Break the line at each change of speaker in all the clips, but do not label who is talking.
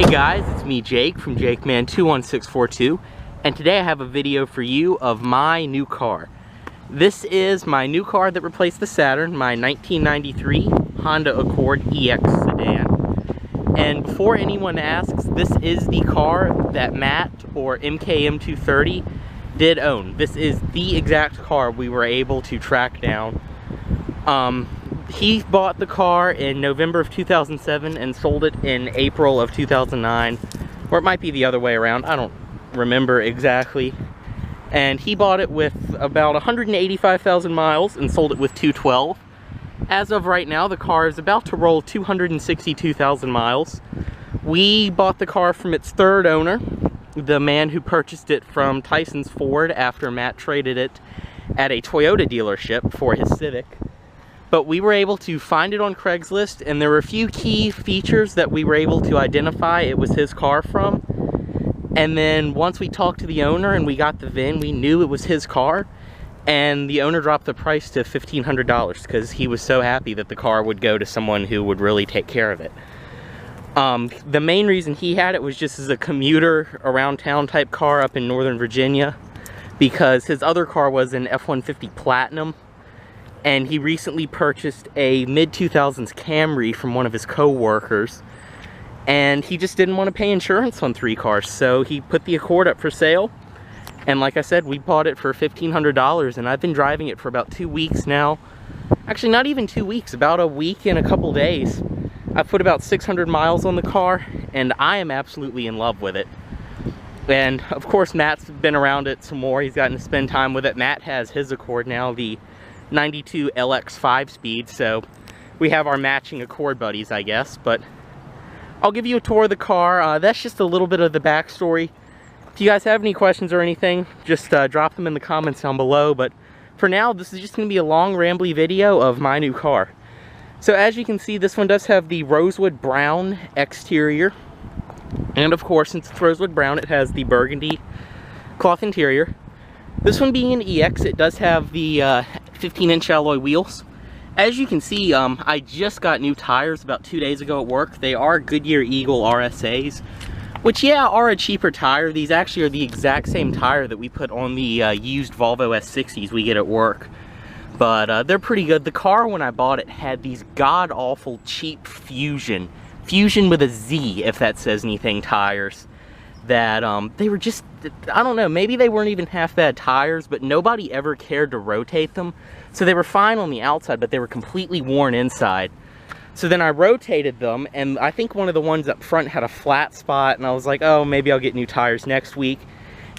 guys, it's me Jake from JakeMan21642, and today I have a video for you of my new car. This is my new car that replaced the Saturn, my 1993 Honda Accord EX sedan. And before anyone asks, this is the car that Matt, or MKM230, did own. This is the exact car we were able to track down. He bought the car in November of 2007 and sold it in April of 2009, or it might be the other way around, I don't remember exactly. And he bought it with about 185,000 miles and sold it with 212. As of right now, the car is about to roll 262,000 miles. We bought the car from its third owner, the man who purchased it from Tyson's Ford after Matt traded it at a Toyota dealership for his Civic. But we were able to find it on Craigslist, and there were a few key features that we were able to identify it was his car from. And then once we talked to the owner and we got the VIN, we knew it was his car. And the owner dropped the price to $1,500 because he was so happy that the car would go to someone who would really take care of it. The main reason he had it was just as a commuter around town type car up in Northern Virginia, because his other car was an F-150 Platinum. And he recently purchased a mid-2000s Camry from one of his co-workers, and he just didn't want to pay insurance on 3 cars, so he put the Accord up for sale. And like I said, we bought it for $1,500, and I've been driving it for about 2 weeks now. Actually, not even 2 weeks, about a week and a couple days. I've put about 600 miles on the car, and I am absolutely in love with it. And of course, Matt's been around it some more. He's gotten to spend time with it. Matt has his Accord now, the 92 LX 5-speed, so we have our matching Accord buddies, I guess. But I'll give you a tour of the car. That's just a little bit of the backstory. If you guys have any questions or anything, just drop them in the comments down below. But for now, this is just going to be a long, rambly video of my new car. So as you can see, this one does have the rosewood brown exterior. And of course, since it's rosewood brown, it has the burgundy cloth interior. This one being an EX, it does have the 15-inch alloy wheels. As you can see, I just got new tires about 2 days ago at work. They are Goodyear Eagle RSAs, which, yeah, are a cheaper tire. These actually are the exact same tire that we put on the used Volvo S60s we get at work. But they're pretty good. The car, when I bought it, had these god-awful cheap Fusion with a Z, if that says anything, tires. That they were just, I don't know, maybe they weren't even half bad tires, but nobody ever cared to rotate them. So they were fine on the outside, but they were completely worn inside. So then I rotated them, and I think one of the ones up front had a flat spot, and I was like, oh, maybe I'll get new tires next week.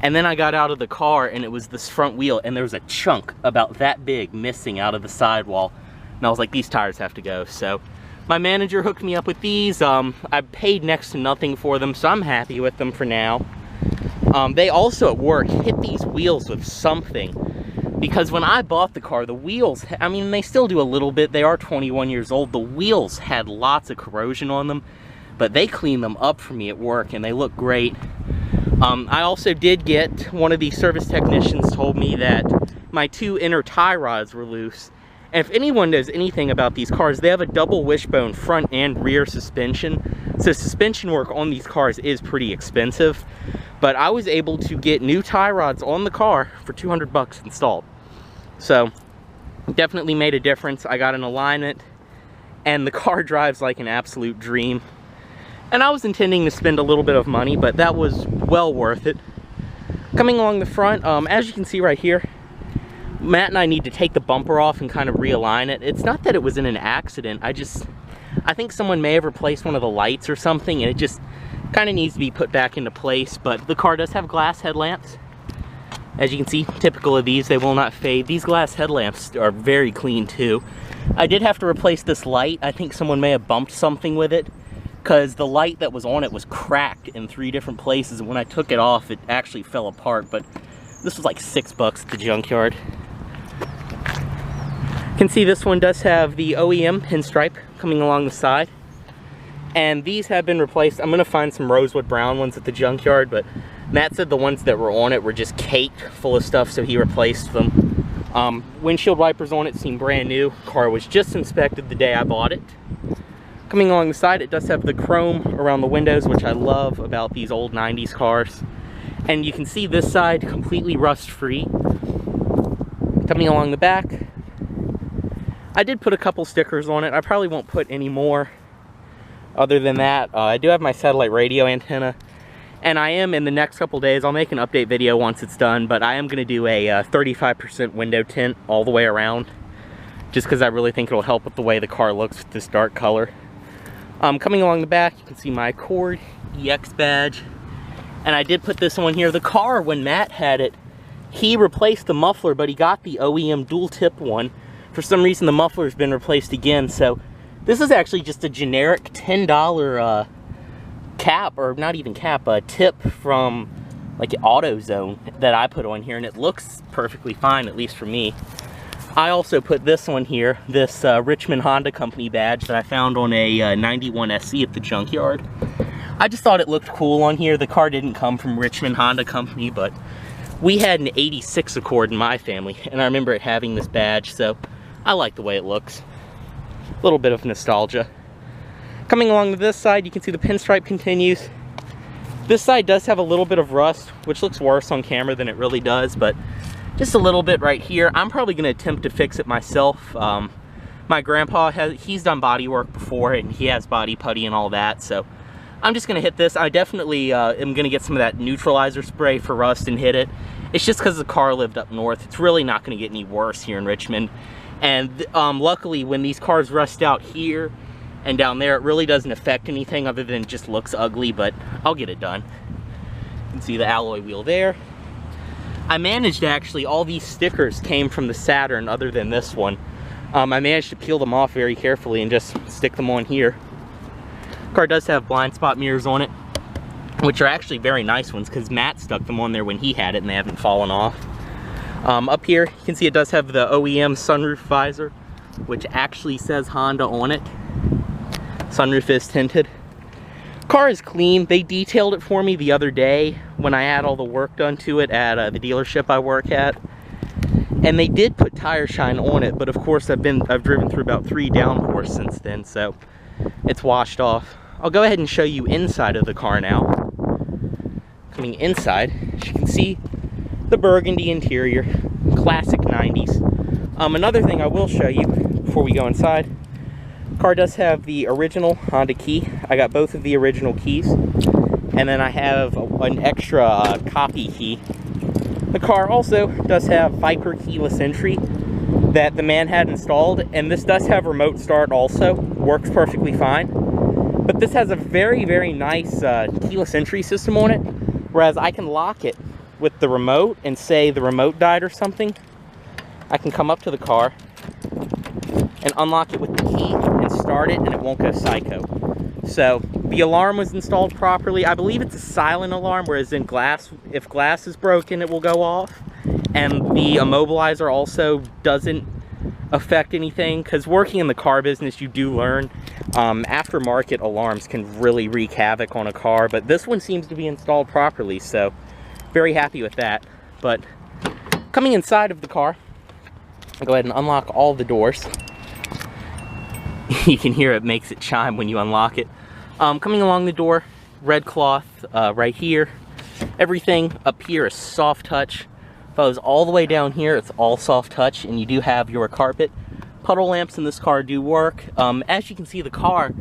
And then I got out of the car, and it was this front wheel, and there was a chunk about that big missing out of the sidewall. And I was like, these tires have to go. So my manager hooked me up with these. I paid next to nothing for them, so I'm happy with them for now. They also at work hit these wheels with something, because when I bought the car, the wheels, I mean, they still do a little bit. They are 21 years old. The wheels had lots of corrosion on them, but they cleaned them up for me at work, and they look great. I also did get, one of the service technicians told me that my 2 inner tie rods were loose. And if anyone knows anything about these cars, they have a double wishbone front and rear suspension. So suspension work on these cars is pretty expensive. But I was able to get new tie rods on the car for 200 bucks installed. So definitely made a difference. I got an alignment, and the car drives like an absolute dream. And I was intending to spend a little bit of money, but that was well worth it. Coming along the front, as you can see right here, Matt and I need to take the bumper off and kind of realign it. It's not that it was in an accident. I think someone may have replaced one of the lights or something, and it just kind of needs to be put back into place. But the car does have glass headlamps. As you can see, typical of these, they will not fade. These glass headlamps are very clean too. I did have to replace this light. I think someone may have bumped something with it, because the light that was on it was cracked in 3 different places, and when I took it off, it actually fell apart. But this was like $6 at the junkyard. You can see this one does have the OEM pinstripe coming along the side, and these have been replaced. I'm going to find some rosewood brown ones at the junkyard, but Matt said the ones that were on it were just caked full of stuff, so he replaced them. Windshield wipers on it seem brand new. Car was just inspected the day I bought it. Coming along the side, it does have the chrome around the windows, which I love about these old 90s cars. And you can see this side completely rust-free. Coming along the back, I did put a couple stickers on it. I probably won't put any more other than that. I do have my satellite radio antenna, and I am, in the next couple days, I'll make an update video once it's done, but I am going to do a 35% window tint all the way around, just because I really think it'll help with the way the car looks with this dark color. Coming along the back, you can see my Accord EX badge, and I did put this on here. The car, when Matt had it, he replaced the muffler, but he got the OEM dual tip one. For some reason, the muffler's been replaced again, so this is actually just a generic $10 cap, or not even cap, a tip from like AutoZone that I put on here, and it looks perfectly fine, at least for me. I also put this on here, this Richmond Honda Company badge that I found on a 91 SC at the junkyard. I just thought it looked cool on here. The car didn't come from Richmond Honda Company, but we had an 86 Accord in my family, and I remember it having this badge, so I like the way it looks. A little bit of nostalgia. Coming along to this side, you can see the pinstripe continues. This side does have a little bit of rust, which looks worse on camera than it really does, but just a little bit right here. I'm probably going to attempt to fix it myself. My grandpa, he's done body work before, and he has body putty and all that, so I'm just going to hit this. I definitely am going to get some of that neutralizer spray for rust and hit it. It's just because the car lived up north. It's really not going to get any worse here in Richmond. And luckily, when these cars rust out here and down there, it really doesn't affect anything other than just looks ugly, but I'll get it done. You can see the alloy wheel there. I managed to actually, all these stickers came from the Saturn other than this one. I managed to peel them off very carefully and just stick them on here. Car does have blind spot mirrors on it, which are actually very nice ones because Matt stuck them on there when he had it and they haven't fallen off. Up here, you can see it does have the OEM sunroof visor, which actually says Honda on it. Sunroof is tinted. Car is clean. They detailed it for me the other day when I had all the work done to it at the dealership I work at. And they did put tire shine on it, but of course I've driven through about 3 downpours since then, so it's washed off. I'll go ahead and show you inside of the car now. Coming inside, as you can see, the burgundy interior, classic 90s. Another thing I will show you before we go inside, car does have the original Honda key. I got both of the original keys, and then I have an extra copy key. The car also does have Viper keyless entry that the man had installed, and this does have remote start also, works perfectly fine. But this has a very, very nice keyless entry system on it, whereas I can lock it with the remote, and say the remote died or something, I can come up to the car and unlock it with the key and start it, and it won't go psycho. So the alarm was installed properly. I believe it's a silent alarm, whereas in glass, if glass is broken, it will go off. And the immobilizer also doesn't affect anything, because working in the car business, you do learn aftermarket alarms can really wreak havoc on a car, but this one seems to be installed properly, so very happy with that. But coming inside of the car, I'll go ahead and unlock all the doors. You can hear it makes it chime when you unlock it. Coming along the door, red cloth right here. Everything up here is soft touch. If I was all the way down here, it's all soft touch, and you do have your carpet. Puddle lamps in this car do work. As you can see, the car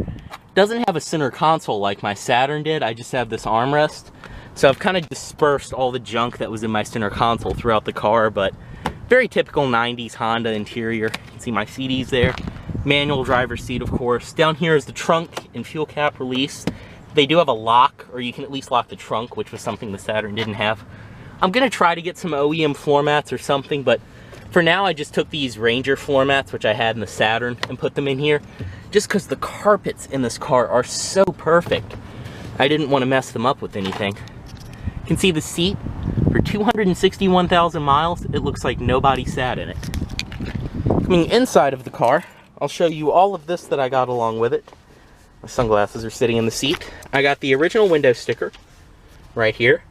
doesn't have a center console like my Saturn did. I just have this armrest. So I've kind of dispersed all the junk that was in my center console throughout the car, but very typical 90s Honda interior. You can see my CDs there. Manual driver's seat, of course. Down here is the trunk and fuel cap release. They do have a lock, or you can at least lock the trunk, which was something the Saturn didn't have. I'm gonna try to get some OEM floor mats or something, but for now I just took these Ranger floor mats, which I had in the Saturn, and put them in here, just because the carpets in this car are so perfect. I didn't want to mess them up with anything. You can see the seat. For 261,000 miles, it looks like nobody sat in it. Coming inside of the car, I'll show you all of this that I got along with it. My sunglasses are sitting in the seat. I got the original window sticker right here.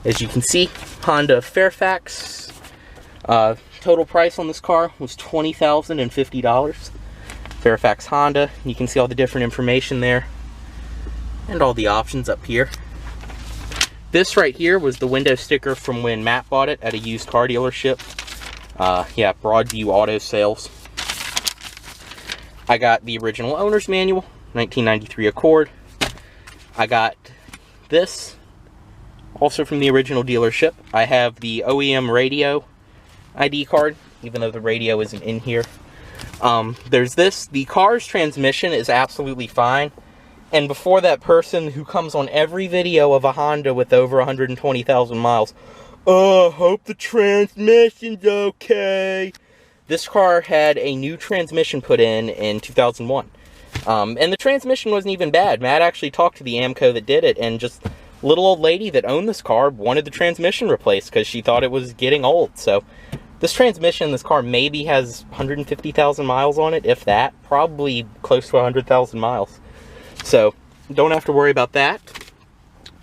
As you can see, Honda Fairfax. Total price on this car was $20,050. Fairfax Honda. You can see all the different information there and all the options up here. This right here was the window sticker from when Matt bought it at a used car dealership. Yeah, Broadview Auto Sales. I got the original owner's manual, 1993 Accord. I got this, also from the original dealership. I have the OEM radio ID card, even though the radio isn't in here. There's this. The car's transmission is absolutely fine. And before that person who comes on every video of a Honda with over 120,000 miles, hope the transmission's okay. This car had a new transmission put in 2001. And the transmission wasn't even bad. Matt actually talked to the AMCO that did it, and just little old lady that owned this car wanted the transmission replaced because she thought it was getting old. So this transmission in this car maybe has 150,000 miles on it, if that. Probably close to 100,000 miles. So don't have to worry about that.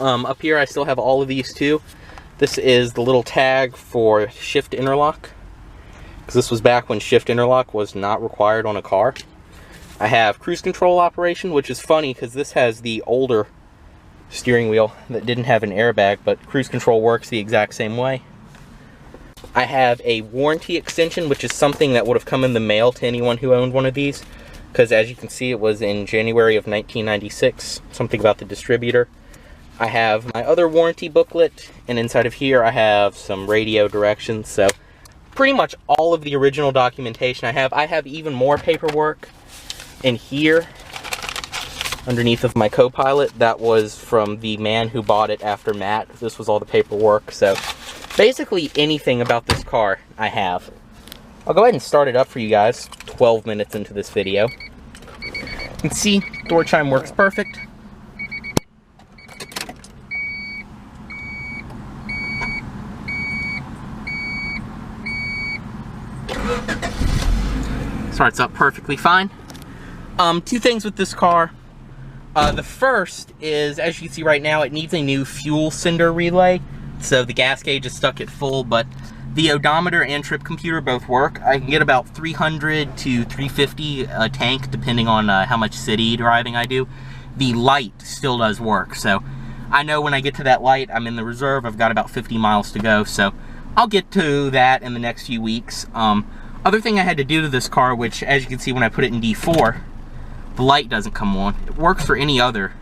Up here I still have all of these too. This is the little tag for shift interlock, because this was back when shift interlock was not required on a car. I have cruise control operation, which is funny because this has the older steering wheel that didn't have an airbag, but cruise control works the exact same way. I have a warranty extension, which is something that would have come in the mail to anyone who owned one of these, because as you can see, it was in January of 1996, something about the distributor. I have my other warranty booklet, and inside of here I have some radio directions. So pretty much all of the original documentation I have even more paperwork in here underneath of my co-pilot. That was from the man who bought it after Matt. This was all the paperwork. So basically anything about this car I have. I'll go ahead and start it up for you guys 12 minutes into this video. You can see door chime works perfect. Starts up perfectly fine. Two things with this car. The first is, as you can see right now, it needs a new fuel sender relay. So the gas gauge is stuck at full, but the odometer and trip computer both work. I can get about 300 to 350 a tank, depending on how much city driving I do. The light still does work, so I know when I get to that light, I'm in the reserve. I've got about 50 miles to go, so I'll get to that in the next few weeks. Other thing I had to do to this car, which as you can see when I put it in D4, the light doesn't come on. It works for any other.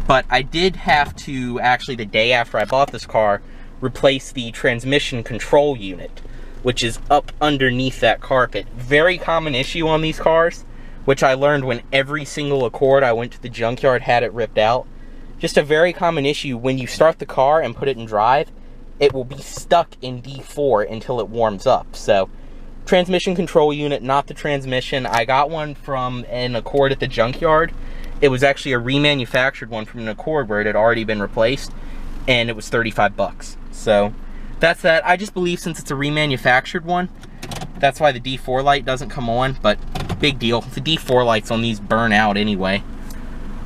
But I did have to, actually the day after I bought this car, replace the transmission control unit, which is up underneath that carpet. Very common issue on these cars, which I learned when every single Accord I went to the junkyard had it ripped out. Just a very common issue, when you start the car and put it in drive, it will be stuck in D4 until it warms up. So transmission control unit, not the transmission. I got one from an Accord at the junkyard. It was actually a remanufactured one from an Accord where it had already been replaced, and it was 35 bucks. So that's that. I just believe since it's a remanufactured one, that's why the D4 light doesn't come on, but big deal. The D4 lights on these burn out anyway.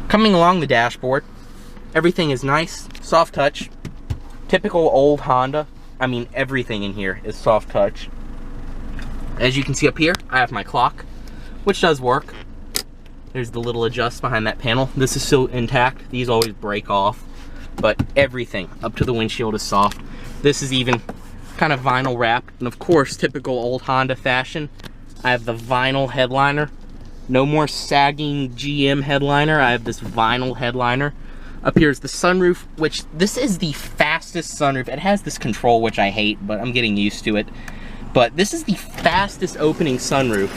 Coming along the dashboard, everything is nice, soft touch. Typical old Honda. I mean, everything in here is soft touch. As you can see up here, I have my clock, which does work. There's the little adjust behind that panel. This is still intact. These always break off, but everything up to the windshield is soft. This is even kind of vinyl wrapped, and of course, typical old Honda fashion, I have the vinyl headliner. No more sagging GM headliner. I have this vinyl headliner. Up here is the sunroof, which this is the fastest sunroof. It has this control, which I hate, but I'm getting used to it. But this is the fastest opening sunroof.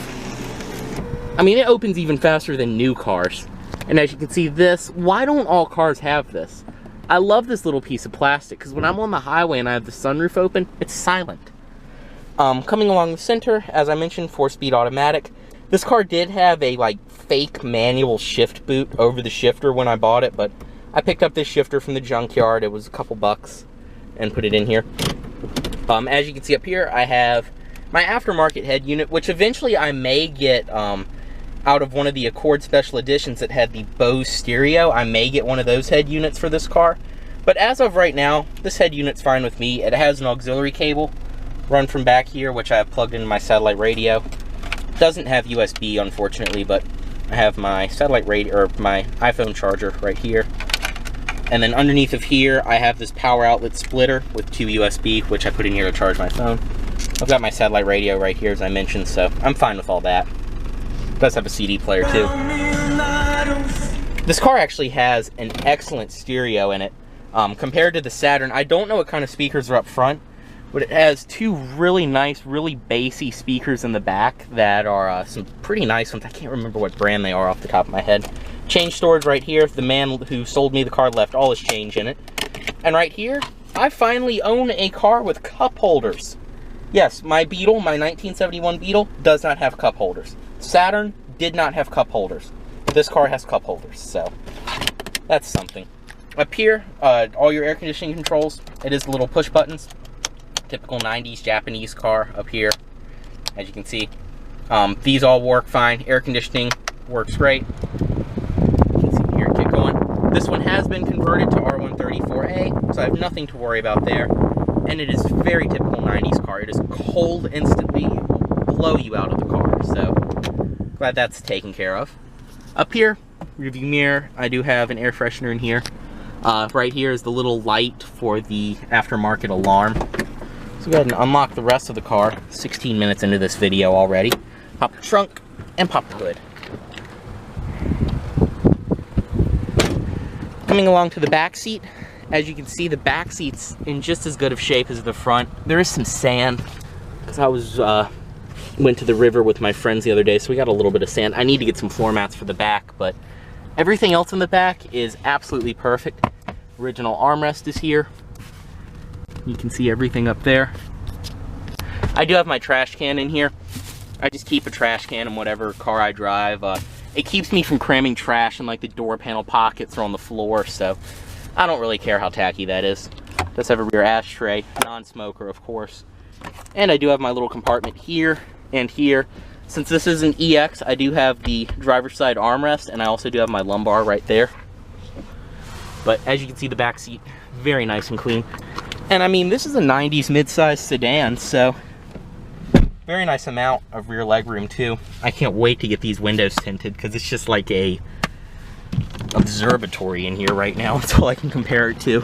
I mean, it opens even faster than new cars. And as you can see this, why don't all cars have this? I love this little piece of plastic, because when I'm on the highway and I have the sunroof open, it's silent. Coming along the center, as I mentioned, 4-speed automatic. This car did have a fake manual shift boot over the shifter when I bought it, but I picked up this shifter from the junkyard. It was a couple bucks and put it in here. As you can see up here, I have my aftermarket head unit, which eventually I may get out of one of the Accord Special Editions that had the Bose stereo. I may get one of those head units for this car. But as of right now, this head unit's fine with me. It has an auxiliary cable run from back here, which I have plugged into my satellite radio. Doesn't have USB, unfortunately, but I have my satellite radio, or my iPhone charger right here. And then underneath of here, I have this power outlet splitter with 2 USB, which I put in here to charge my phone. I've got my satellite radio right here, as I mentioned, so I'm fine with all that. It does have a CD player, too. This car actually has an excellent stereo in it. Compared to the Saturn, I don't know what kind of speakers are up front, but it has 2 really nice, really bassy speakers in the back that are some pretty nice ones. I can't remember what brand they are off the top of my head. Change storage right here. The man who sold me the car left all his change in it. And right here, I finally own a car with cup holders. Yes, my Beetle, my 1971 Beetle, does not have cup holders. Saturn did not have cup holders. This car has cup holders, so that's something. Up here, all your air conditioning controls, it is the little push buttons. Typical 90s Japanese car up here, as you can see. These all work fine. Air conditioning works great. You can see here, get going. This one has been converted to R134A, so I have nothing to worry about there. And it is very typical 90s car. It is cold instantly, it will blow you out of the car, so glad that's taken care of. Up here, rearview mirror, I do have an air freshener in here. Right here is the little light for the aftermarket alarm. So go ahead and unlock the rest of the car. 16 minutes into this video already. Pop the trunk and pop the hood. Coming along to the back seat, as you can see, the back seat's in just as good of shape as the front. There is some sand, because I went to the river with my friends the other day, so we got a little bit of sand. I need to get some floor mats for the back, but everything else in the back is absolutely perfect. Original armrest is here. You can see everything up there. I do have my trash can in here. I just keep a trash can in whatever car I drive. It keeps me from cramming trash in like the door panel pockets or on the floor, so I don't really care how tacky that is. It does have a rear ashtray, non-smoker of course. And I do have my little compartment here and here. Since this is an EX, I do have the driver's side armrest, and I also do have my lumbar right there. But as you can see, the back seat, very nice and clean. And I mean, this is a 90s mid-size sedan, so very nice amount of rear legroom too. I can't wait to get these windows tinted, because it's just like a observatory in here right now. That's all I can compare it to.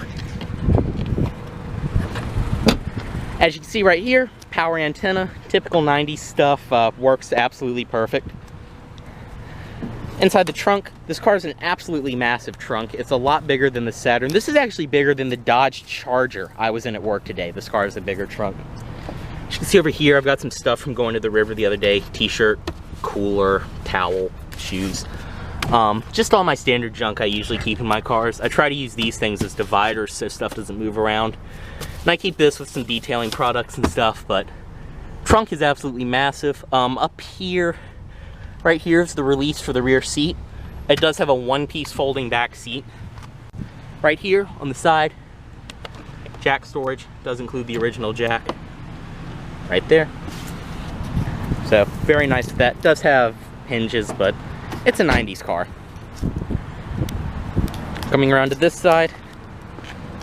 As you can see right here, power antenna, typical 90s stuff, works absolutely perfect. Inside the trunk, this car is an absolutely massive trunk. It's a lot bigger than the Saturn. This is actually bigger than the Dodge Charger I was in at work today. This car is a bigger trunk. As you can see over here, I've got some stuff from going to the river the other day. T-shirt, cooler, towel, shoes. Just all my standard junk I usually keep in my cars. I try to use these things as dividers so stuff doesn't move around. And I keep this with some detailing products and stuff, but trunk is absolutely massive. Up here, right here is the release for the rear seat. It does have a one-piece folding back seat. Right here on the side, jack storage. Does include the original jack. Right there. So, very nice with that. Does have hinges, but it's a 90s car. Coming around to this side,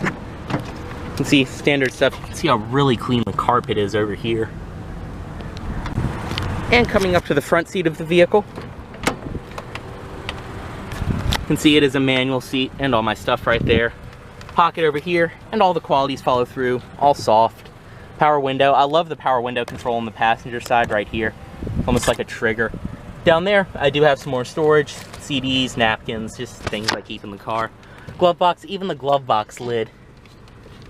you can see standard stuff. You can see how really clean the carpet is over here. And coming up to the front seat of the vehicle, you can see it is a manual seat and all my stuff right there. Pocket over here, and all the qualities follow through, all soft. Power window. I love the power window control on the passenger side right here. Almost like a trigger. Down there, I do have some more storage, CDs, napkins, just things I keep in the car. Glove box, even the glove box lid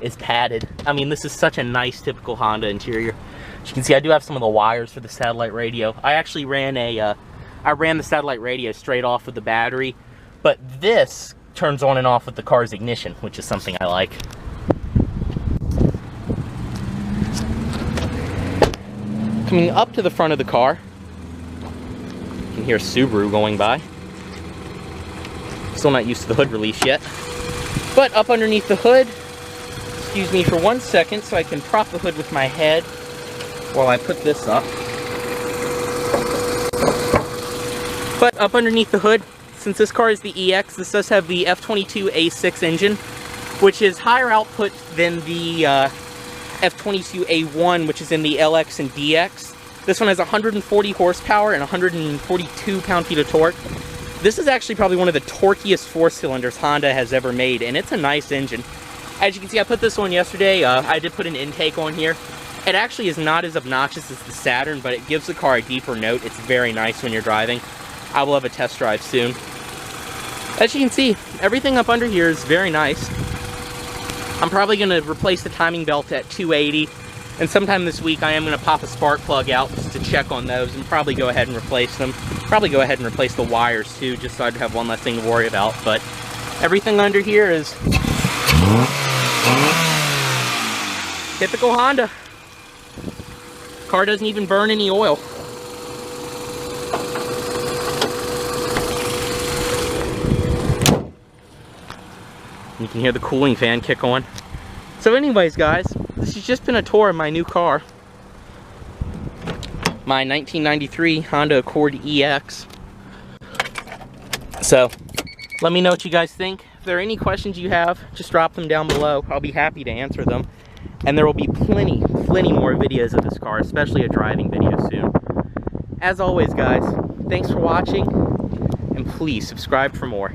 is padded. I mean, this is such a nice, typical Honda interior. As you can see, I do have some of the wires for the satellite radio. I actually ran the satellite radio straight off with the battery, but this turns on and off with the car's ignition, which is something I like. Coming up to the front of the car, you can hear Subaru going by. Still not used to the hood release yet. But up underneath the hood, excuse me for 1 second so I can prop the hood with my head while I put this up. But up underneath the hood, since this car is the EX, this does have the F22A6 engine, which is higher output than the F22A1, which is in the LX and DX. This one has 140 horsepower and 142 pound-feet of torque. This is actually probably one of the torquiest four-cylinders Honda has ever made, and it's a nice engine. As you can see, I put this on yesterday. I did put an intake on here. It actually is not as obnoxious as the Saturn, but it gives the car a deeper note. It's very nice when you're driving. I will have a test drive soon. As you can see, everything up under here is very nice. I'm probably going to replace the timing belt at 280, and sometime this week I am going to pop a spark plug out just to check on those and probably go ahead and replace them. Probably go ahead and replace the wires too, just so I'd have one less thing to worry about. But everything under here is typical Honda. Car doesn't even burn any oil. You can hear the cooling fan kick on. So anyways, guys, this has just been a tour of my new car. My 1993 Honda Accord EX. So, let me know what you guys think. If there are any questions you have, just drop them down below. I'll be happy to answer them. And there will be plenty more videos of this car, especially a driving video soon. As always, guys, thanks for watching, and please subscribe for more.